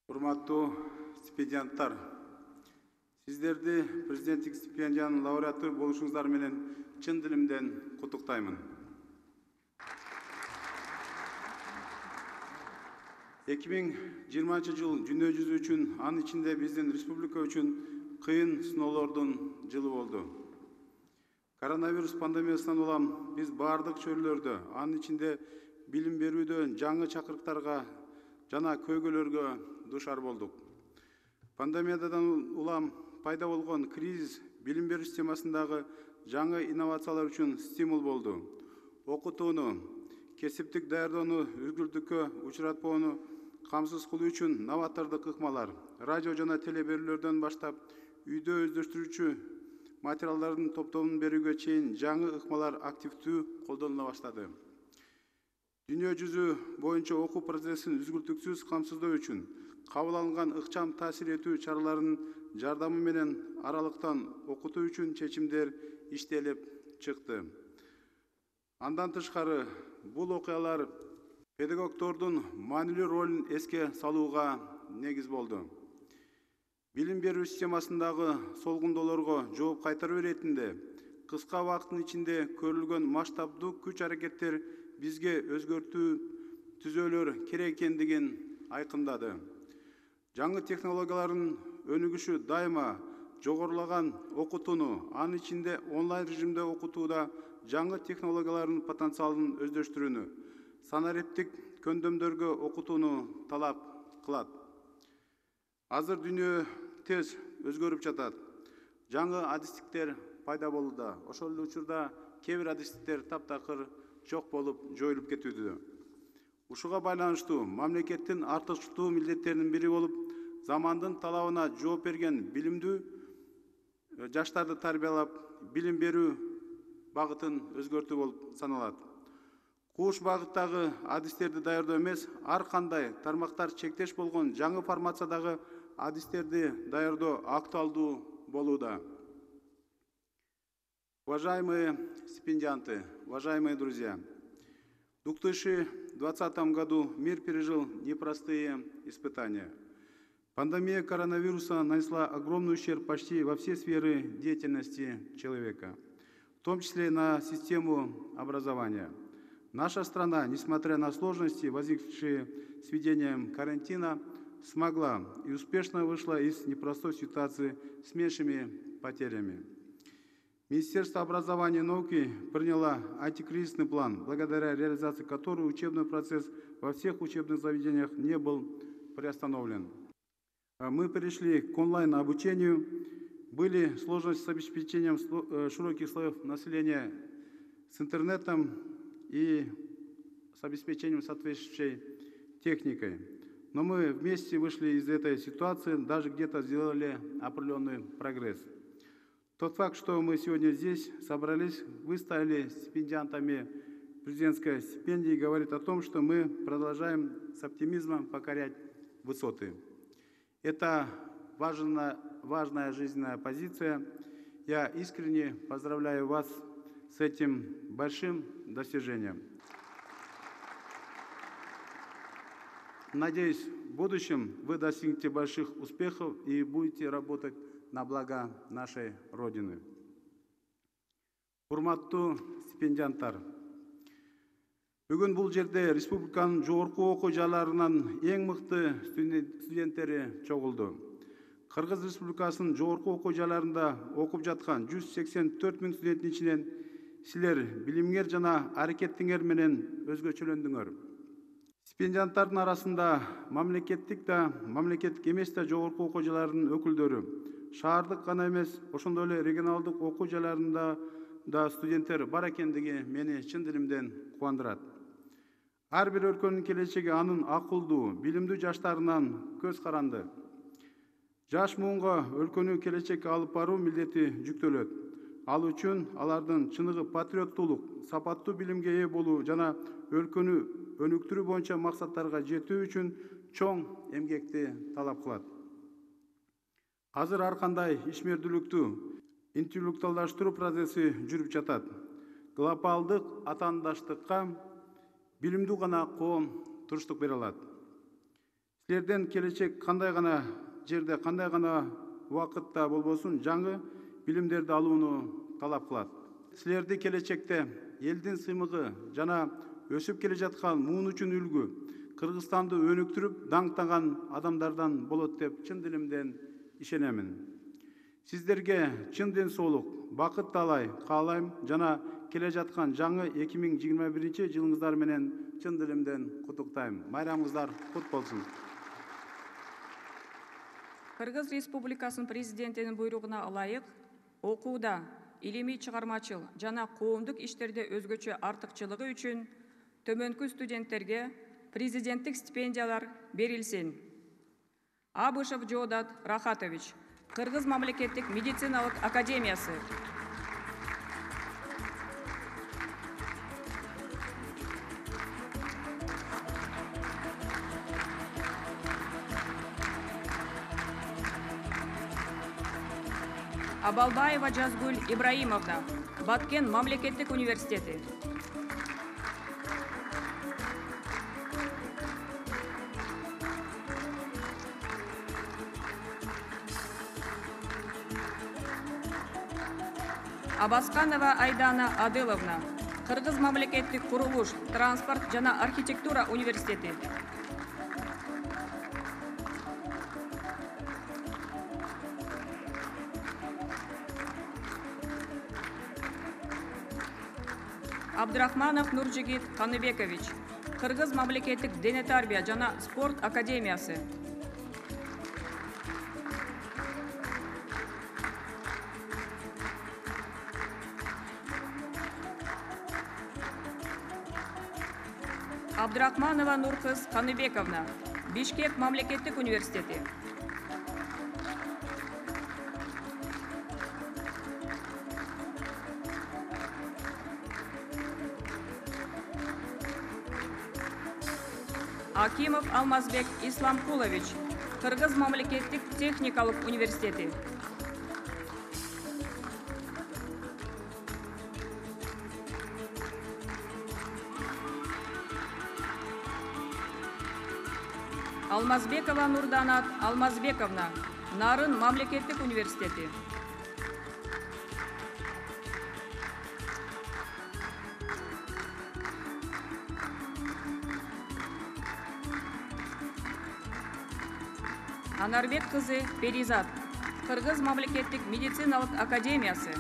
Урматтуу стипендианттар, сиздерди президенттик стипендиянын лауреаты болушуңуздар менен чын дилимден куттуктаймын. 2020 жыл дүйнө жүзү үчүн, анын ичинде биздин республика үчүн кыйын сыноолордун жылы болду. Коронавирус пандемиясынан улам биз баардык чөйрөлөрдө, анын ичинде билим берүүдө жаңы чакырыктарга жана көйгөйлөргө душар болдук. Пандемиядан улам пайда болгон кризис билим берүү системасындагы жаңы инновациялар үчүн стимул болду. Окутууну, кесиптик даярдоону үзгүлтүккө учуратпоону камсыз кылуу үчүн новатордук ыкмалар, радио жана телеберүүлөрдөн баштап үйдө өздөштүрүүчү материалдардын топтомун берүүгө чейин жаңы ыкмалар активдүү колдонула баштады. Дүйнө жүзү боюнча окуу процессин үзгүлтүксүз камсыздоо үчүн кабыл алынган ыкчам таасир этүү чараларынын жардамы менен аралыктан окутуу үчүн чечимдер иштелип чыкты. Андан тышкары, бул окуялар педагогдордун маанилүү ролун эске салууга негиз болду. Билим берүү системасындагы солгундоолорго жооп кайтаруу иретинде кыска убакыттын ичинде көрүлгөн масштабдуу күч-аракеттер бизге өзгөртүү түзөөлөр керек экендигин айкындады. Жаңы технологиялардын өнүгүшү дайыма жогорулаган окутууну, анын ичинде онлайн режимде окутууда жаңы технологиялардын потенциалын өздөштүрүүнү, санариптик көндөмдөргө окутууну талап кылат. Азыр дүйнө тез өзгөрүп жатат. Жаңы адистиктер пайда болууда. Ошол эле учурда кээ бир адистиктер таптакыр жок болуп, жоюлуп кетүүдө. Ушуга байланыштуу мамлекеттин артыкчылуу милдеттеринин бири болуп, замандын талабына жооп берген билимдүү жаштарды тарбиялап, билим берүү багытын өзгөртүү болуп саналат. Кууш багыттагы адистерди даярдоо эмес, ар кандай тармактар чектеш болгон жаңы формациядагы адистерди даярдоо актуалдуу болууда. Уважаемые стипендианты, уважаемые друзья, в 2020 году мир пережил непростые испытания. Пандемия коронавируса нанесла огромный ущерб почти во все сферы деятельности человека, в том числе и на систему образования. Наша страна, несмотря на сложности, возникшие с введением карантина, смогла и успешно вышла из непростой ситуации с меньшими потерями. Министерство образования и науки приняло антикризисный план, благодаря реализации которого учебный процесс во всех учебных заведениях не был приостановлен. Мы перешли к онлайн-обучению. Были сложности с обеспечением широких слоев населения с интернетом и с обеспечением соответствующей техникой. Но мы вместе вышли из этой ситуации, даже где-то сделали определенный прогресс. Тот факт, что мы сегодня здесь собрались, вы стали стипендиантами президентской стипендии, говорит о том, что мы продолжаем с оптимизмом покорять высоты. Это важная жизненная позиция. Я искренне поздравляю вас с этим большим достижением. Надеюсь, в будущем вы достигнете больших успехов и будете работать на благо нашей Родины. Урматтуу стипендианттар, бүгүн бул жерде республиканын жогорку окуу жайларынан эң мыкты студенттери чогулду. Кыргыз Республикасынын жогорку окуу жайларында окуп жаткан 184 000 студенттин ичинен силер билимгер жана аракеттиңер менен өзгөчөлөндүңөр. Стипендианттардын арасында мамлекеттик да, мамлекеттик эмес да жогорку окуу жайларынын өкүлдөрү, шаардык гана эмес, ошондой эле регионалдык окуу жайларында да студенттер бар экендиги мени чын дилимден кубандырат. Ар бир өлкөнүн келечеги анын акылдуу, билимдүү жаштарынан көз каранды. Жаш муунга өлкөнү келечекке алып баруу милдети жүктөлөт. Ал үчүн алардын чыныгы патриоттуулук, сапаттуу билимге ээ болуу жана өлкөнү өнүктүрүү боюнча максаттарга жетүү үчүн чоң эмгекти талап кылат. Азыр ар кандай ишмердүүлүктү интеллектуалдаштыруу процесси жүрүп жатат. Глобалдык атаандаштыкка билимдүү гана коом туруштук бере алат. Силерден келечек кандай гана жерде, кандай гана убакытта болбосун жаңы билимдерди алууну талап кылат. Силерди келечекте элдин сыймыгы жана өсүп келе жаткан муун үчүн үлгү, Кыргызстанды өнүктүрүп, даңктаган адамдардан болот деп чын дилимден ишенемин. Сиздерге чын ден соолук, бакыт каалайм жана келе жаткан жаңы 2021 жылыңыздар менен чын дилимден куттуктайм. Майрамыңыздар кут болсун. Кыргыз Республикасынын президентинин буйругуна ылайык, окууда, илимий чыгармачыл жана коомдук иштерде өзгөчө артыкчылыгы үчүн төмөнкү студенттерге президенттик стипендиялар берилсин. Абышев Джодат Рахатович, Кыргыз мамлекеттик медициналык академиясы. Абалбаева Жазгуль Ибраимовна, Баткен мамлекеттик университети. Абасканова Айдана Адыловна, Кыргыз мамлекеттик курулуш, транспорт жана архитектура университети. Абдрахманов Нуржигит Каныбекович, Кыргыз мамлекеттик дене тарбия жана спорт академиясы. Абдрахманова Нуркыз Каныбековна, Бишкек мамлекеттик университети. Акимов Алмазбек Исламкулович, Кыргыз мамлекеттик техникалык университети. Алмазбекова Нурданат Алмазбековна, Нарын мамлекеттик университети. Анарбек кызы Перизат, Кыргыз мамлекеттик медициналык академиясы.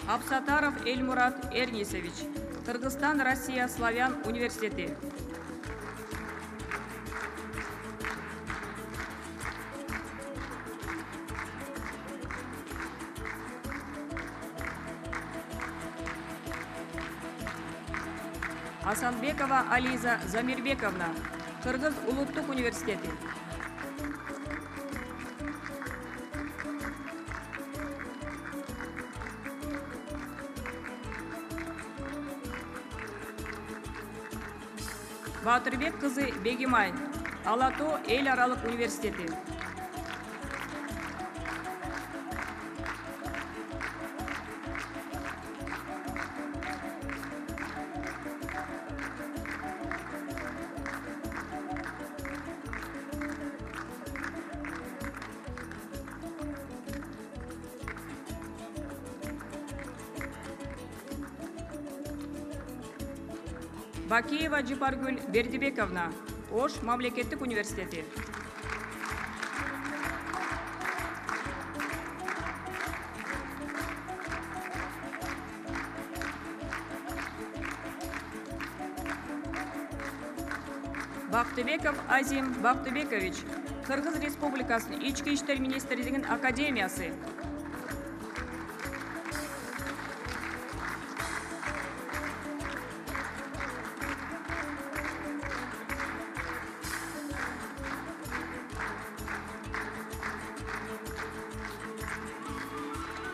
Абсатаров Эльмурат Эрнисович, Кыргызстан Россия Славян университети. Асанбекова Ализа Замирбековна, Кыргыз улуттук университети. Батырбек кызы Бегимай, Алато эл аралык университети. Бакиева Джипаргуль Бердибековна, Ош мамлекеттик университети. Бактыбеков Азим Бактыбекович, Кыргыз Республикасынын Ички иштер министрлигинин академиясы.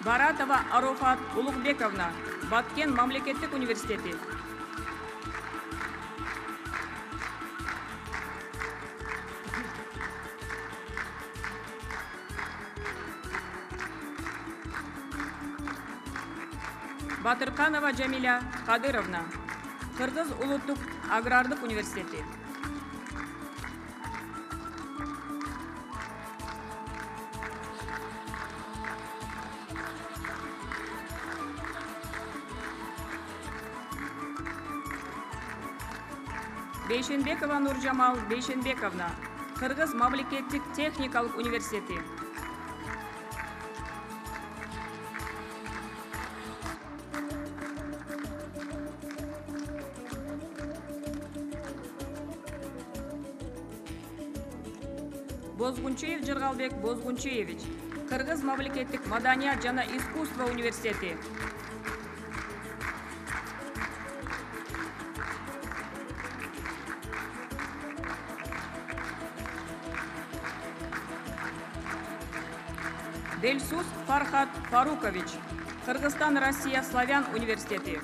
Баратова Аруфат Улугбековна, Баткен мамлекеттик университети. Батырканова Джамиля Кадыровна, Кыргыз улуттук агрардык университети. Бейшенбекова Нуржамал Бейшенбековна, Кыргыз мамлекеттик техникалык университети. Бозгунчуев Жыргалбек Бозгунчуевич, Кыргыз мамлекеттик маданият жана искусство университети. Дельсус Фархат Фарукович, Кыргызстан Россия Славян университети.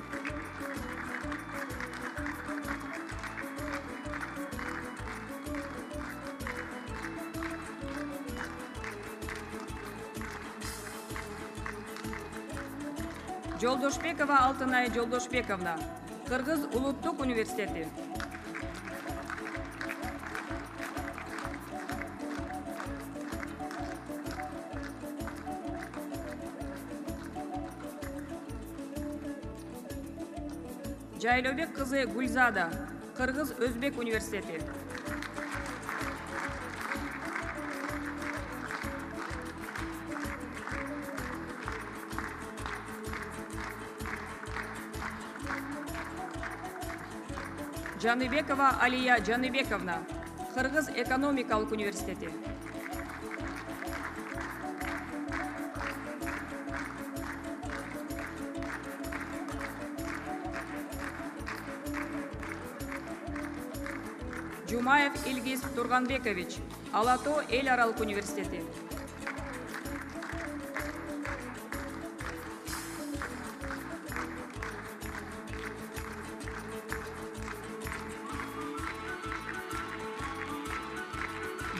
Жолдошбекова Алтынай Жолдошбековна, Кыргыз улуттук университети. Жайлобек кызы Гульзада, Кыргыз Өзбек университети. Жаныбекова Алия Жаныбековна, Кыргыз экономикалык университети. Жумаев Илгиз Турганбекович, Алато эл аралык университети.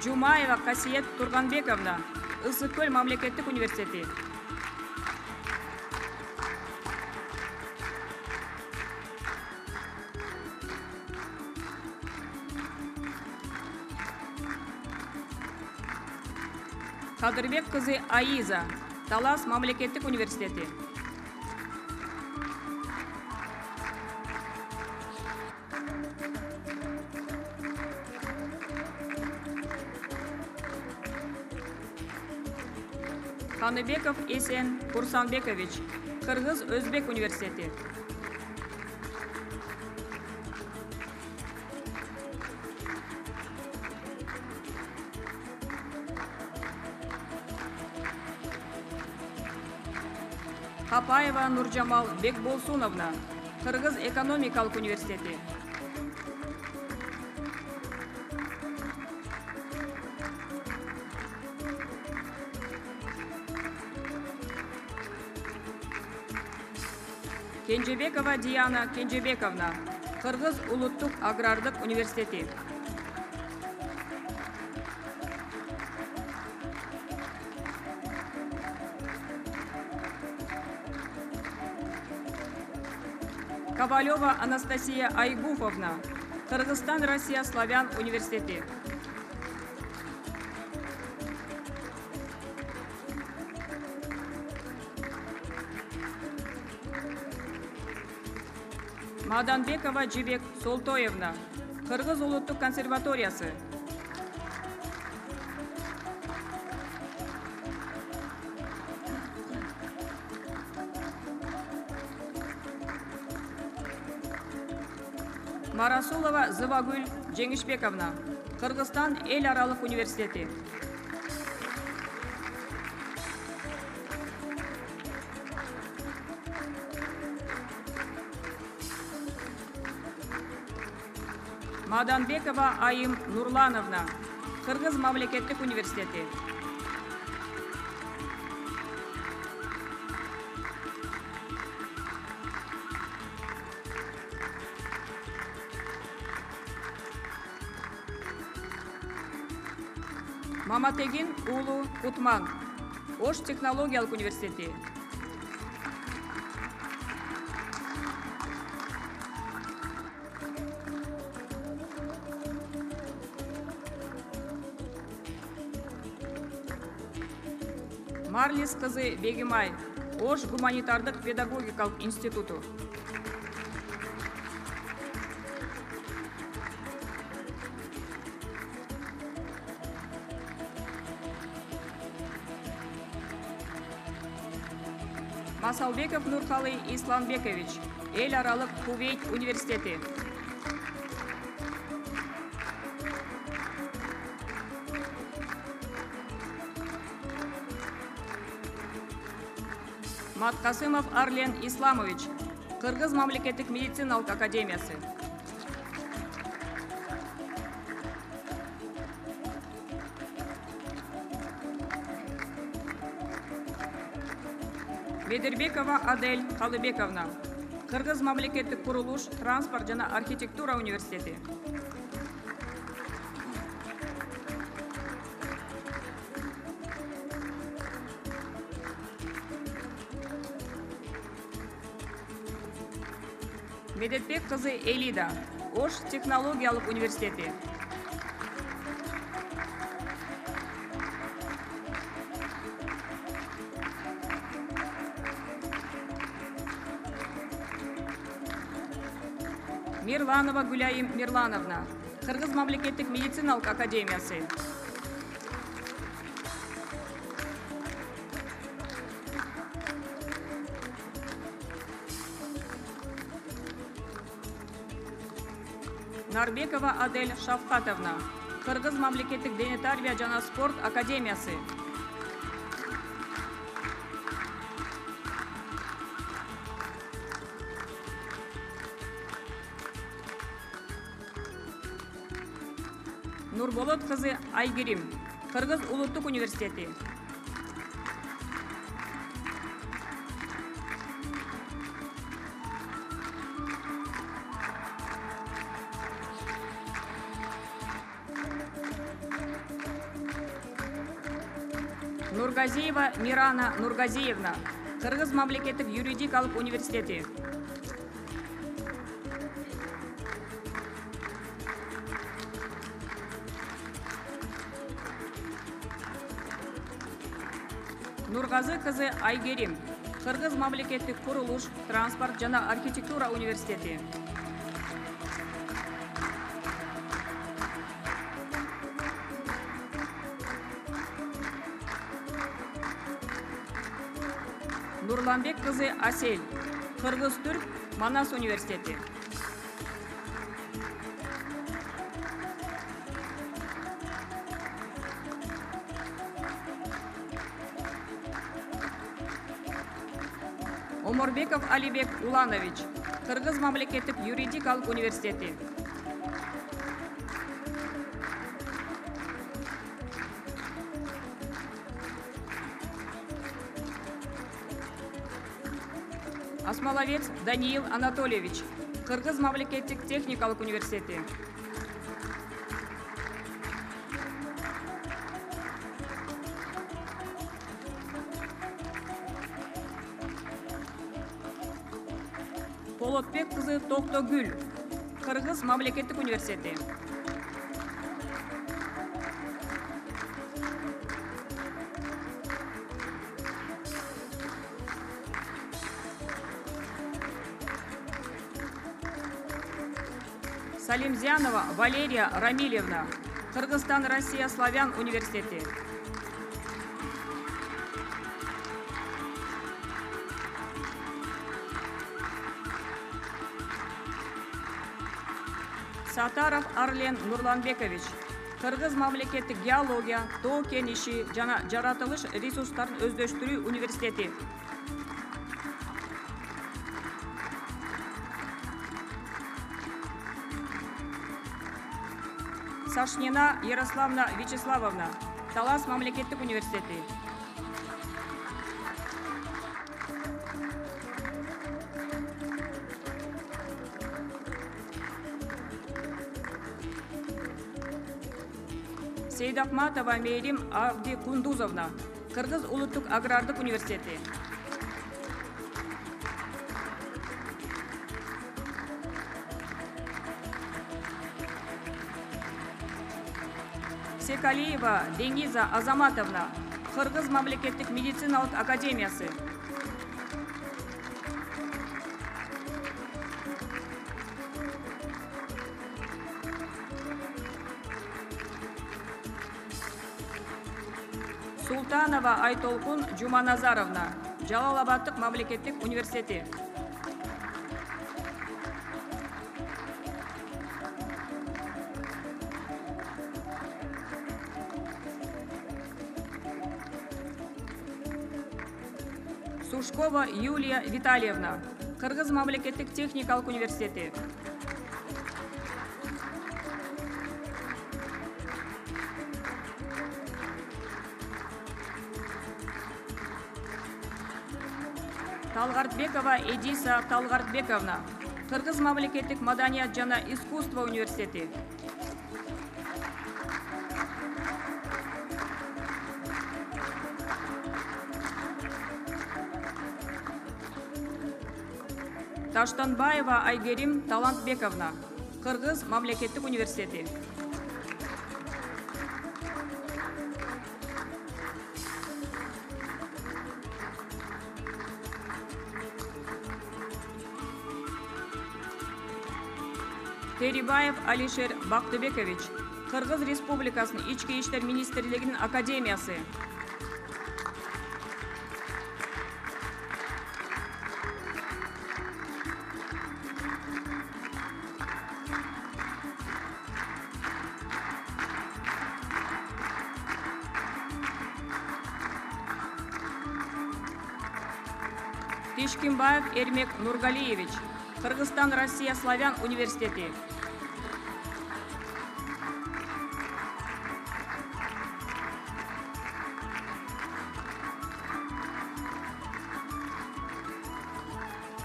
Жумаева Касиет Турганбековна, Ысык-Көл мамлекеттик университети. Кадырбек кызы Аиза, Талас мамлекеттик университети. Ханыбеков Эсен Курсанбекович, Кыргыз Өзбек университети. Хапаева Нуржамал Бекболсуновна, Кыргыз экономикалык университети. Кенжебекова Диана Кенжебековна, Кыргыз улуттук агрардык университети. Ковалева Анастасия Айгуфовна, Кыргызстан Россия Славян университети. Маданбекова Жибек Солтоевна, Кыргыз улуттук консерваториясы. Марасулова Зывагүл Жеңишбековна, Кыргызстан эл аралык университети. Маданбекова Айым Нурлановна, Кыргыз мамлекеттик университети. Маматегин уулу Кутман, Ош технологиялык университети. Марлис кызы Бегимай, Ош гуманитардык педагогикалык институту. Масалбеков Нуркалы Исламбекович, Эл аралык Кувейт университети. Маткасымов Арлен Исламович, Кыргыз мамлекеттик медициналык академиясы. Бедербекова Адель Калыбековна, Кыргыз мамлекеттик курулуш, транспорт жана архитектура университети. Медетбек кызы Элида, Ош технологиялык университети. Мирланова Гуляим Мирлановна, Кыргыз мамлекеттик медициналык академиясы. Нарбекова Адель Шавкатовна, Кыргыз мамлекеттик дене тарбия жана спорт академиясы. Нурболот кызы Айгерим, Кыргыз улуттук университети. Нургазиева Мирана Нургазиевна, Кыргыз мамлекеттик юридикалык университети. Нургазы кызы Айгерим, Кыргыз мамлекеттик курулуш, транспорт жана архитектура университети. Нурланбек кызы Асель, Кыргыз-Түрк Манас университети. Оморбеков Алибек Уланович, Кыргыз мамлекеттик юридикалык университети. Осмоловец Даниил Анатольевич, Кыргыз мамлекеттик техникалык университети. Полотбек кызы Токтогүл, Кыргыз мамлекеттик университети. Салимзянова Валерия Рамилевна, Кыргызстан Россия Славян университети. Сатаров Арлен Нурланбекович, Кыргыз мамлекеттик геология, тоо кен иши жана жаратылыш ресурстарын өздөштүрүү университети. Сашнина Ярославна Вячеславовна, Талас мамлекеттик университети. Сейдахматова Мейрим Авди Кундузовна, Кыргыз улуттук агрардык университети. Секалиева Дениза Азаматовна, Кыргыз мамлекеттик медициналык академиясы. Султанова Айтолкун Жуманазаровна, Жалал-Абадтык мамлекеттик университети. Сушкова Юлия Витальевна, Кыргыз мамлекеттик техникалык университети. Талгартбекова Эдиса Талгартбековна, Кыргыз мамлекеттик маданият жана искусство университети. Таштанбаева Айгерим Талантбековна, Кыргыз мамлекеттик университети. Терибаев Алишер Бактыбекович, Кыргыз Республикасынын Ички иштер министрлигинин академиясы. Тишкимбаев Эрмек Нургалиевич, Кыргызстан Россия Славян университети.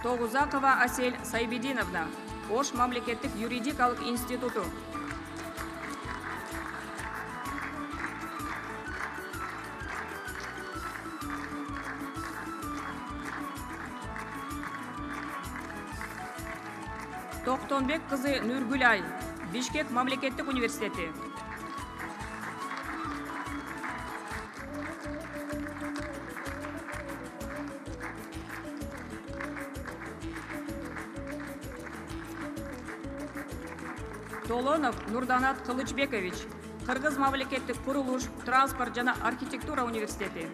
Тогузакова Асель Сайбединовна, Ош мамлекеттик юридикалык институту. Токтонбек кызы Нургулай, Бишкек мамлекеттик университети. Толонов Нурданат Кылычбекович, Кыргыз мамлекеттик курулуш, транспорт жана архитектура университети.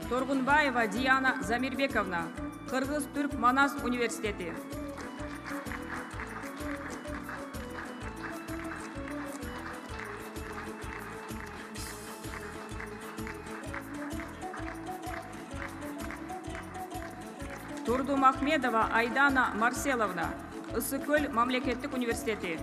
Торгунбаева Диана Замирбековна, Кыргыз Түрк Манас университети. Турдумахмедова Айдана Марселовна, Ысыкөл мамлекеттик университети.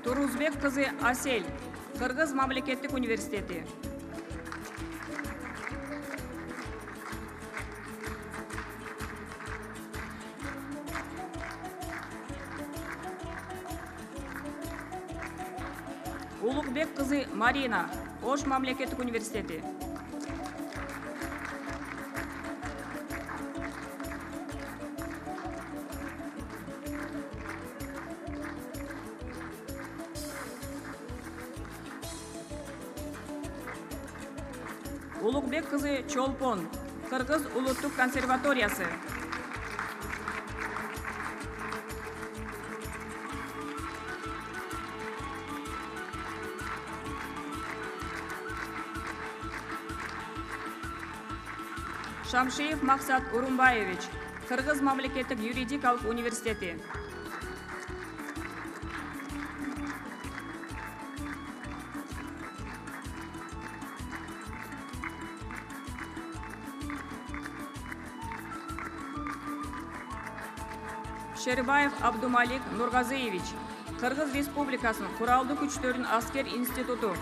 Турузбек кызы Асель, Кыргыз мамлекеттик университети. Улукбек кызы Марина, Ош мамлекеттик университети. Улукбек кызы Чолпон, Кыргыз улуттук консерваториясы. Шамшиев Максат Урумбаевич, Кыргыз мамлекеттик юридикалык университети. Шербаев Абдумалик Нургазыевич, Кыргыз Республикасынын Куралдуу күчтөрүнүн аскер институту.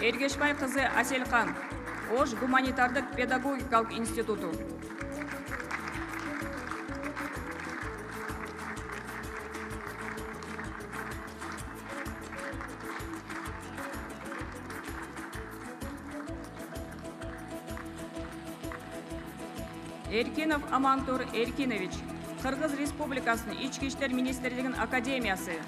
Эргешбай кызы Аселкан, Ош гуманитардык педагогикалык институту. Эркинов Амантур Эркинович, Кыргыз Республикасынын Ички иштер министрлигинин академиясы.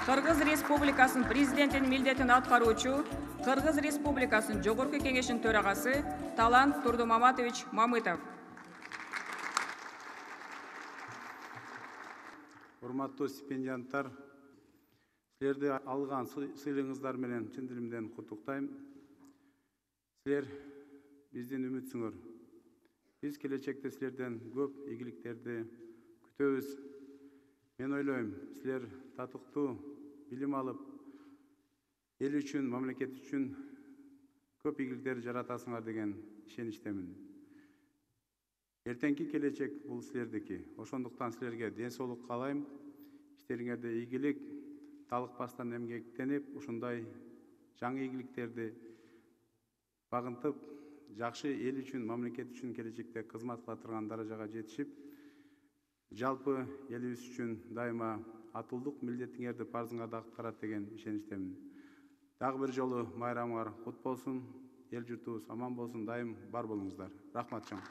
Кыргыз Республикасынын президентинин милдетин аткаруучу, Кыргыз Республикасынын Жогорку Кеңешинин төрагасы Талант Турдумаматович Мамытов. Урматтуу стипендианттар, силерди алган сыйлыгыңыздар менен чын дилимден куттуктайм. Силер биздин үмүтсүңөр. Биз келечекте силерден көп ийгиликтерди күтөбүз. Мен ойлойм, силер татыктуу билим алып, эл үчүн, мамлекет үчүн көп ийгиликтер жаратасыңар деген ишеничтемин. Эртеңки келечек бул силердики. Ошондуктан силерге ден соолук каалайм. Иштериңерде ийгилик, талыкпастан эмгектенип, ушундай жаңы ийгиликтерди багынтып, жакшы эл үчүн, мамлекет үчүн келечекте кызмат кыла турган даражага жетишип, жалпы элибиз үчүн дайыма атуулдук милдетиңерди парызыңарды аткарат деген ишеничтемин. Дагы бир жолу майрамыңар кут болсун, эл журтубуз аман болсун, дайым бар болуңуздар. Рахмат чоң.